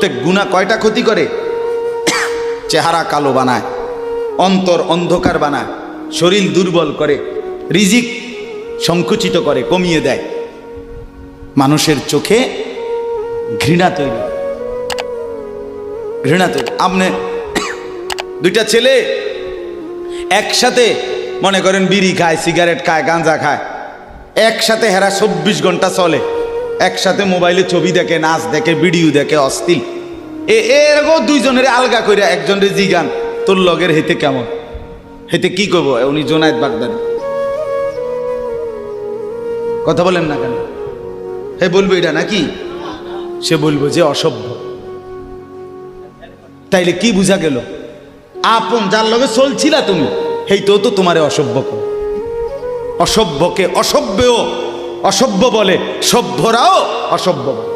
প্রত্যেক গুনাহ কয়টা ক্ষতি করে? চেহারা কালো বানায়, অন্তর অন্ধকার বানায়, শরীর দুর্বল করে, রিজিক সংকুচিত করে, কমিয়ে দেয়, মানুষের চোখে ঘৃণা তৈরি। আপনি দুইটা ছেলে একসাথে মনে করেন বিড়ি খায়, সিগারেট খায়, গাঁজা খায়, একসাথে হেরা 24 ঘন্টা চলে, একসাথে মোবাইলে ছবি দেখে, নাচ দেখে, ভিডিও দেখে, অশ্লীল। এরকম দুইজনের আলগা করে একজনের জিগান তোর লগের হেতে কেমন, হেতে কি করবো? উনি জোনায়েদ বাগদাদি, কথা বলেন না কেন? হে বলবো এটা নাকি? সে বলবো যে অসভ্য। তাইলে কি বুঝা গেল? আপন যার লগে চলছিলা তুমি, হেইতেও তো তোমারে অসভ্য কর। অসভ্যকে অসভ্যও অসভ্য বলে, সভ্যরাও অসভ্য বলে।